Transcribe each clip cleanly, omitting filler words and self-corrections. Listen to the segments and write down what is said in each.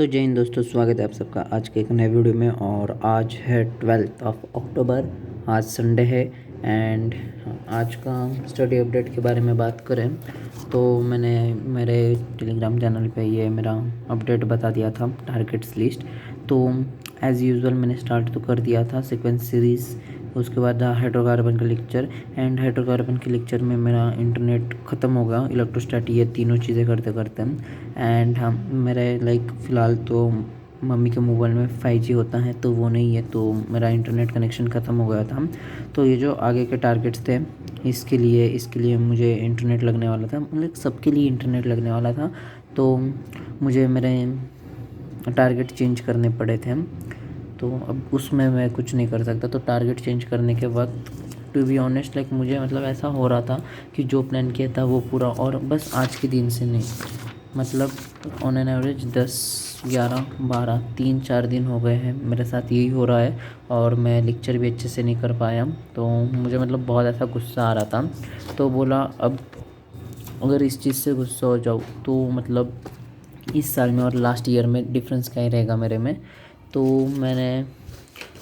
तो जय हिंद दोस्तों, स्वागत है आप सबका आज के एक नए वीडियो में। और आज है 12 अक्टूबर, आज संडे है। एंड आज का स्टडी अपडेट के बारे में बात करें तो मैंने मेरे टेलीग्राम चैनल पे ये मेरा अपडेट बता दिया था, टारगेट्स लिस्ट। तो एज़ यूजुअल मैंने स्टार्ट तो कर दिया था सीक्वेंस सीरीज़। उसके बाद हाइड्रोकार्बन का लेक्चर, एंड हाइड्रोकार्बन के लेक्चर में मेरा इंटरनेट ख़त्म हो गया, इलेक्ट्रोस्टैट, ये तीनों चीज़ें करते करते। एंड हम मेरे फ़िलहाल तो मम्मी के मोबाइल में 5G होता है तो वो नहीं है, तो मेरा इंटरनेट कनेक्शन ख़त्म हो गया था। तो ये जो आगे के टारगेट्स थे इसके लिए मुझे इंटरनेट लगने वाला था, मतलब सबके लिए इंटरनेट लगने वाला था। तो मुझे मेरे टारगेट चेंज करने पड़े थे, तो अब उसमें मैं कुछ नहीं कर सकता। तो टारगेट चेंज करने के वक्त टू बी ऑनेस्ट मुझे ऐसा हो रहा था कि जो प्लान किया था वो पूरा, और बस आज के दिन से नहीं, ऑन एन एवरेज 10, 11, 12, 3-4 दिन हो गए हैं मेरे साथ यही हो रहा है। और मैं लेक्चर भी अच्छे से नहीं कर पाया, तो मुझे बहुत ऐसा गुस्सा आ रहा था। तो बोला अब अगर इस चीज़ से गुस्सा हो जाऊँ तो इस साल में और लास्ट ईयर में डिफरेंस क्या ही रहेगा मेरे में। तो मैंने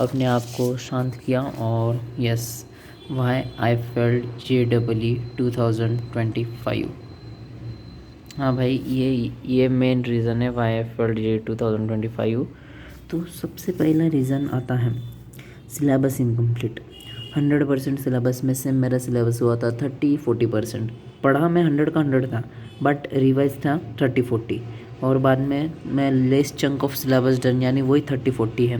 अपने आप को शांत किया और yes, why I failed JEE 2025। हाँ भाई, ये मेन रीज़न है वाई आई फेल्ट JEE 2025। तो सबसे पहला रीज़न आता है सिलेबस इनकम्प्लीट। 100% सिलेबस में से मेरा सिलेबस हुआ था 30-40%। पढ़ा मैं 100 का 100 था, बट रिवाइज था 30-40। और बाद में मैं less chunk of syllabus done, यानी वही 30-40 है,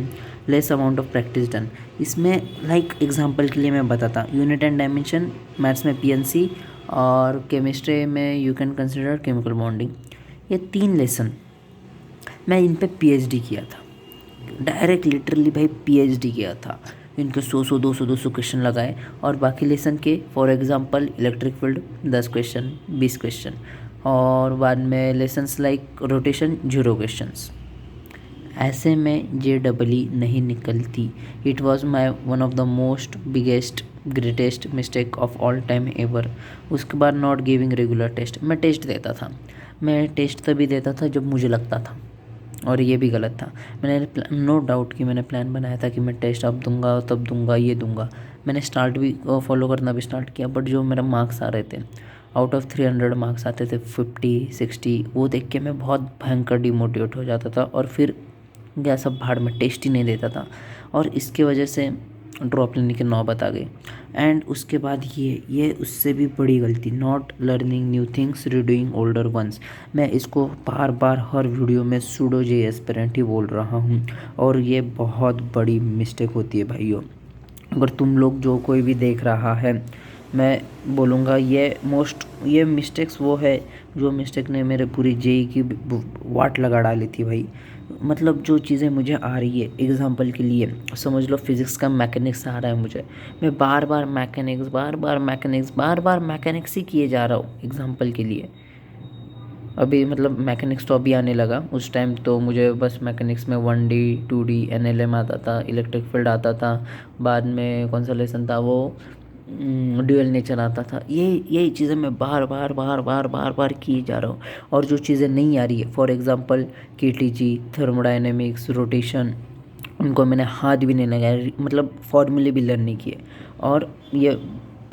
less amount of practice done. इसमें एग्जांपल के लिए मैं बताता, यूनिट एंड डायमेंशन मैथ्स में PNC, और केमिस्ट्री में you can consider chemical bonding. ये 3 लेसन मैं इन पे PhD किया था, डायरेक्ट लिटरली भाई PhD किया था। इनके 100 200 क्वेश्चन लगाए, और बाकी लेसन के for example electric field 10 question 20 question, और बाद में लेसन्स लाइक रोटेशन 0 क्वेश्चंस। ऐसे में JEE नहीं निकलती। It was my one of the most biggest greatest mistake of all time ever. उसके बाद नॉट गिविंग रेगुलर टेस्ट। मैं टेस्ट देता था, मैं टेस्ट तभी देता था जब मुझे लगता था, और ये भी गलत था। मैंने नो डाउट कि मैंने प्लान बनाया था कि मैं टेस्ट अब दूंगा, तब दूंगा, ये दूंगा। मैंने स्टार्ट भी फॉलो करना भी स्टार्ट किया, बट जो मेरा मार्क्स आ रहे थे, आउट ऑफ 300 मार्क्स आते थे 50-60, वो देख के मैं बहुत भयंकर डिमोटिवेट हो जाता था, और फिर गया सब भाड़ में, टेस्ट ही नहीं देता था, और इसके वजह से ड्रॉप लेने की नौबत आ गई। एंड उसके बाद ये उससे भी बड़ी गलती, not learning new things, redoing older ones. मैं इसको बार बार हर वीडियो में सूडो जे एस्पिरेंट ही बोल रहा हूँ, और ये बहुत बड़ी मिस्टेक होती है भाइयों। अगर तुम लोग जो कोई भी देख रहा है, मैं बोलूँगा ये मिस्टेक्स वो है जो मिस्टेक ने मेरे पूरी JEE की वाट लगा डाली थी भाई। जो चीज़ें मुझे आ रही है, एग्जांपल के लिए समझ लो फिज़िक्स का मैकेनिक्स आ रहा है मुझे, मैं बार बार मैकेनिक्स ही किए जा रहा हूँ। एग्जांपल के लिए अभी मैकेनिक्स तो अभी आने लगा, उस टाइम तो मुझे बस मैकेनिक्स में 1D 2D NLM आता था, इलेक्ट्रिक फील्ड आता था, बाद में कौन सा लेसन था वो ड्यूअल नेचर आता था। यही चीज़ें मैं बार किए जा रहा हूँ, और जो चीज़ें नहीं आ रही है, for example KTG, thermodynamics, rotation, उनको मैंने हाथ भी नहीं लगाया, फॉर्मूले भी लर्न नहीं किए। और ये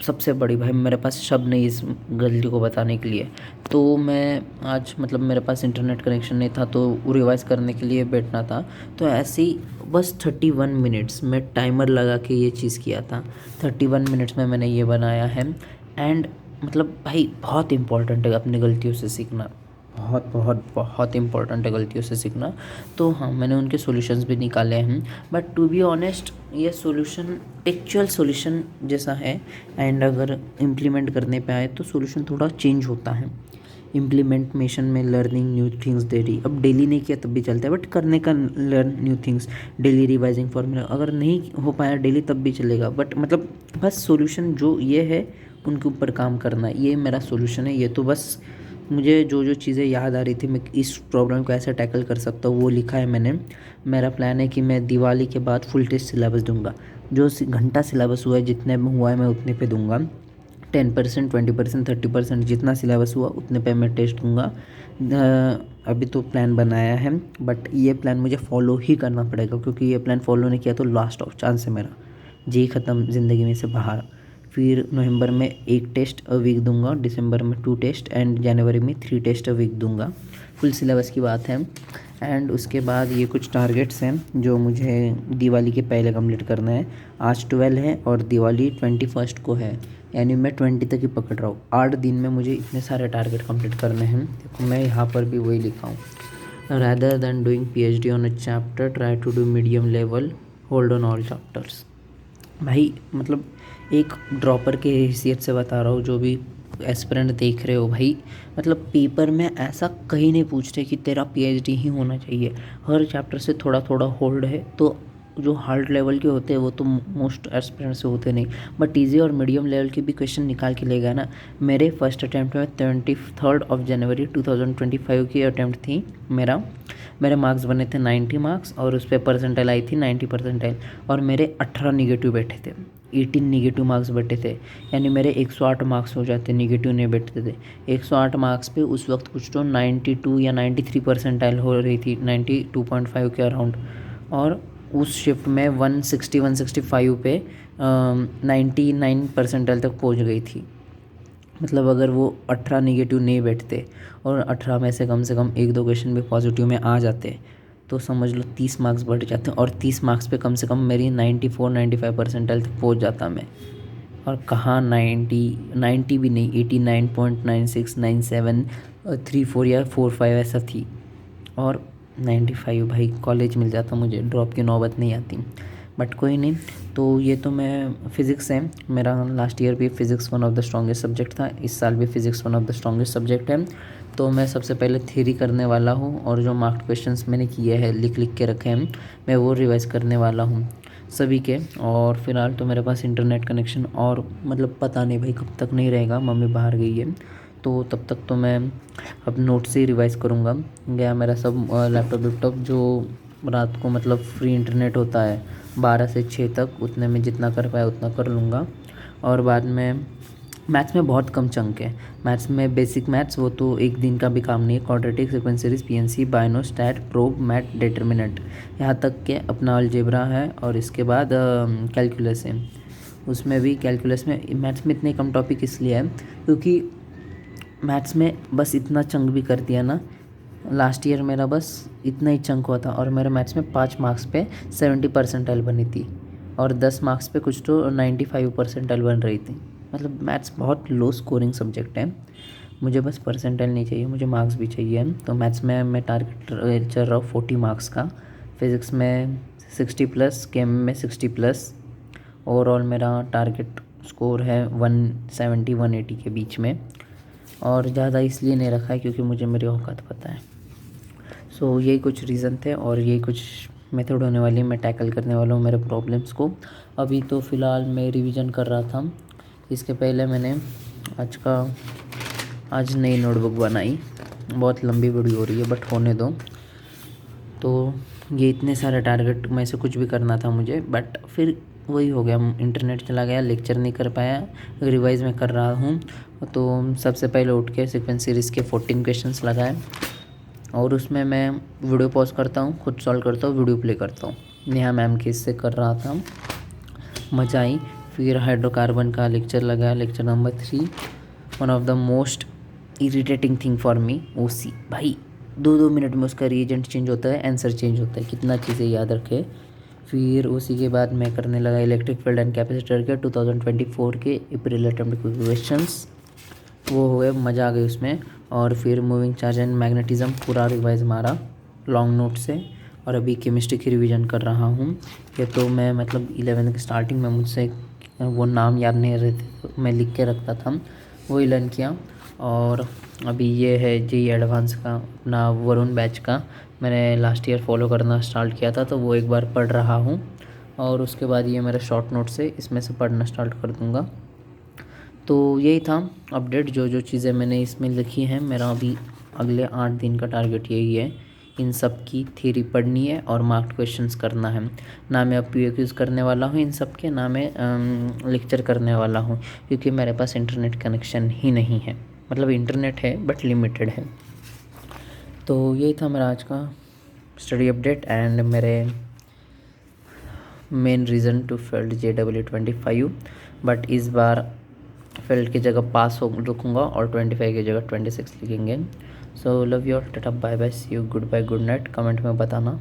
सबसे बड़ी भाई, मेरे पास शब्द नहीं इस गलती को बताने के लिए। तो मैं आज मेरे पास इंटरनेट कनेक्शन नहीं था, तो रिवाइज़ करने के लिए बैठना था, तो ऐसे ही बस 31 मिनट्स में टाइमर लगा के ये चीज़ किया था। 31 मिनट्स में मैंने ये बनाया है। एंड भाई बहुत इम्पोर्टेंट है अपनी गलतियों से सीखना, बहुत इम्पोर्टेंट है गलतियों से सीखना। तो हाँ, मैंने उनके सॉल्यूशंस भी निकाले हैं, बट टू बी ऑनेस्ट ये सॉल्यूशन एक्चुअल सॉल्यूशन जैसा है, एंड अगर इम्प्लीमेंट करने पे आए तो सॉल्यूशन थोड़ा चेंज होता है। इम्प्लीमेंटेशन में लर्निंग न्यू थिंग्स डेली, अब डेली नहीं किया तब भी चलता है, बट करने का learn new things daily, revising formula, अगर नहीं हो पाया डेली तब भी चलेगा, बट बस सॉल्यूशन जो ये है उनके ऊपर काम करना, ये मेरा सॉल्यूशन है। ये तो बस मुझे जो चीज़ें याद आ रही थी, मैं इस प्रॉब्लम को ऐसे टैकल कर सकता हूँ, वो लिखा है मैंने। मेरा प्लान है कि मैं दिवाली के बाद फुल टेस्ट सिलेबस दूंगा, जो घंटा सिलेबस हुआ है, जितने में हुआ है मैं उतने पे दूंगा, 10%, 20%, 30% जितना सिलेबस हुआ उतने पे मैं टेस्ट दूंगा। अभी तो प्लान बनाया है, बट ये प्लान मुझे फॉलो ही करना पड़ेगा, क्योंकि ये प्लान फॉलो नहीं किया तो लास्ट ऑफ चांस है मेरा, जी ख़त्म ज़िंदगी में से बाहर। फिर नवंबर में 1 टेस्ट अ वीक दूंगा, दिसंबर में 2 टेस्ट एंड जनवरी में 3 टेस्ट अ वीक दूंगा। फुल सिलेबस की बात है। एंड उसके बाद ये कुछ टारगेट्स हैं जो मुझे दिवाली के पहले कंप्लीट करना है। आज 12 है और दिवाली 21 को है, यानी मैं 20 तक ही पकड़ रहा हूँ। 8 दिन में मुझे इतने सारे टारगेट कंप्लीट करने हैं। देखो मैं यहाँ पर भी वही लिखा हूँ, rather than doing PhD on a chapter, try to do medium level, hold on all chapters। भाई मतलब एक ड्रॉपर के हैसियत से बता रहा हूँ, जो भी एस्पिरेंट देख रहे हो भाई, मतलब पेपर में ऐसा कहीं नहीं पूछते कि तेरा PhD ही होना चाहिए। हर चैप्टर से थोड़ा थोड़ा होल्ड है, तो जो हार्ड लेवल के होते हैं वो तो मोस्ट एस्पिरेंट से होते नहीं, बट ईजी और मीडियम लेवल के भी क्वेश्चन निकाल के ले गया ना। मेरे फर्स्ट अटैम्प्ट में 23 जनवरी 2025 की अटैम्प्ट थी मेरे मार्क्स बने थे 90 मार्क्स, और उस पर परसेंटाइल आई थी 90 परसेंटाइल, और मेरे 18 निगेटिव बैठे थे, 18 निगेटिव मार्क्स बैठे थे, यानी मेरे 108 मार्क्स हो जाते, निगेटिव नहीं बैठते थे। 108 मार्क्स पे उस वक्त कुछ तो 92 या 93 परसेंटाइल हो रही थी, 92.5 के अराउंड, और उस शिफ्ट में 165 पे 99 परसेंटाइल तक पहुंच गई थी। मतलब अगर वो 18 निगेटिव नहीं बैठते और 18 में से कम 1-2 क्वेश्चन भी पॉजिटिव में आ जाते, तो समझ लो 30 मार्क्स बढ़ जाते, और 30 मार्क्स पे कम से कम मेरी 94-95 परसेंटाइल तक पहुंच जाता मैं। और कहाँ 90 भी नहीं, 89.96, 97, 34 या 45 ऐसा थी, और 95 भाई कॉलेज मिल जाता मुझे, ड्रॉप की नौबत नहीं आती। बट कोई नहीं। तो ये तो मैं फ़िज़िक्स है मेरा, लास्ट ईयर भी physics one of the strongest subject था, इस साल भी physics one of the strongest subject है। तो मैं सबसे पहले थ्योरी करने वाला हूँ, और जो मार्क्ड क्वेश्चंस मैंने किए हैं लिख के रखे हैं, मैं वो रिवाइज़ करने वाला हूँ सभी के। और फ़िलहाल तो मेरे पास इंटरनेट कनेक्शन और मतलब पता नहीं भाई कब तक नहीं रहेगा, मम्मी बाहर गई है, तो तब तक तो मैं अब नोट से ही रिवाइज़ करूँगा। गया मेरा सब लैपटॉप जो रात को मतलब फ्री इंटरनेट होता है 12 से 6 तक, उतने में जितना कर पाया उतना कर लूँगा। और बाद में मैथ्स में बहुत कम चंक है, मैथ्स में बेसिक मैथ्स वो तो एक दिन का भी काम नहीं है, quadratic, sequence series, PNC, bino, stat, prob, math, determinant, यहाँ तक के अपना अलजेब्रा है, और इसके बाद कैलकुलस है। उसमें भी कैलकुलस में मैथ्स में इतने कम टॉपिक इसलिए है क्योंकि मैथ्स में बस इतना चंक भी कर दिया ना, लास्ट ईयर मेरा बस इतना ही चंक हुआ था, और मेरे मैथ्स में 5 मार्क्स पे 70 परसेंटाइल बनी थी, और 10 मार्क्स पे कुछ तो 95 परसेंटाइल बन रही थी। मतलब मैथ्स बहुत लो स्कोरिंग सब्जेक्ट है, मुझे बस परसेंटाइल नहीं चाहिए, मुझे मार्क्स भी चाहिए। तो मैथ्स में मैं टारगेट चल रहा हूँ 40 मार्क्स का, फिज़िक्स में 60+, केम में 60+, ओवरऑल मेरा टारगेट स्कोर है 170-180 के बीच में, और ज़्यादा इसलिए नहीं रखा है क्योंकि मुझे मेरी औकात पता है। सो यही कुछ रीज़न थे, और यही कुछ मेथड होने वाली है, मैं टैकल करने वाला हूँ मेरे प्रॉब्लम्स को। अभी तो फ़िलहाल मैं रिवीजन कर रहा था, इसके पहले मैंने आज नई नोटबुक बनाई, बहुत लंबी वीडियो हो रही है बट होने दो। तो ये इतने सारे टारगेट में से कुछ भी करना था मुझे, बट फिर वही हो गया, इंटरनेट चला गया, लेक्चर नहीं कर पाया, रिवाइज़ में कर रहा हूँ। तो सबसे पहले उठ के सीक्वेंस सीरीज़ के 14 क्वेश्चंस लगाए, और उसमें मैं वीडियो पॉज करता हूँ, खुद सॉल्व करता हूँ, वीडियो प्ले करता हूँ। नेहा मैम के इससे कर रहा था, मज़ा आई। फिर हाइड्रोकार्बन का लेक्चर लगाया, lecture number 3, one of the most irritating thing for me, OC। भाई 2-2 मिनट में उसका रिएजेंट चेंज होता है, आंसर चेंज होता है, कितना चीज़ें याद रखे। फिर उसी के बाद मैं करने लगा इलेक्ट्रिक फील्ड एंड कैपेसिटर के 2024 के अप्रैल अटेम्प्ट क्वेश्चंस, वो हो गए, मज़ा आ गई उसमें। और फिर मूविंग चार्ज एंड मैग्नेटिज्म पूरा रिवाइज मारा लॉन्ग नोट से, और अभी केमिस्ट्री की रिवीजन कर रहा हूँ। ये तो मैं मतलब 11th की स्टार्टिंग में मुझसे वो नाम याद नहीं रहते, तो मैं लिख के रखता था, वही लर्न किया। और अभी ये है JEE एडवांस का अपना वरुण बैच का, मैंने लास्ट ईयर फॉलो करना स्टार्ट किया था, तो वो एक बार पढ़ रहा हूँ, और उसके बाद ये मेरा शॉर्ट नोट से इसमें से पढ़ना स्टार्ट कर दूँगा। तो यही था अपडेट, जो चीज़ें मैंने इसमें लिखी हैं। मेरा अभी अगले 8 दिन का टारगेट यही है इन सब की थ्योरी पढ़नी है और मार्क्ड क्वेश्चंस करना है। ना मैं अब POQs करने वाला हूँ इन सब के, ना मैं लेक्चर करने वाला हूँ, क्योंकि मेरे पास इंटरनेट कनेक्शन ही नहीं है। मतलब इंटरनेट है बट लिमिटेड है। तो यही था मेरा आज का स्टडी अपडेट एंड मेरे main reason to failed JEE 25, but इस बार फेल्ड की जगह पास हो रुकूँगा और 25 की जगह 26 लिखेंगे। सो लव यू ऑल, टाटा bye bye, see you, good bye, good night. Comment में बताना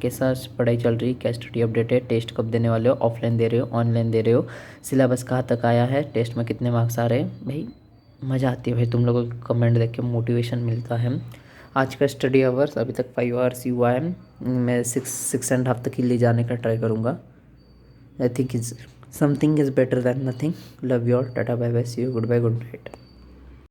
कैसा पढ़ाई चल रही, क्या स्टडी अपडेट है, टेस्ट कब देने वाले हो, ऑफलाइन दे रहे हो, ऑनलाइन दे रहे हो, सिलेबस कहाँ तक आया है, टेस्ट में कितने मार्क्स आ रहे हैं। भाई मज़ा आती है भाई, तुम लोगों को कमेंट देख के मोटिवेशन मिलता है। आज का स्टडी आवर्स अभी तक 5 आवर्स ही हुआ है। मैं 6.5 तक ही ले जाने का ट्राई करूँगा। I think is something is better than nothing. Love you all, टाटा bye bye, see you, good bye, good night.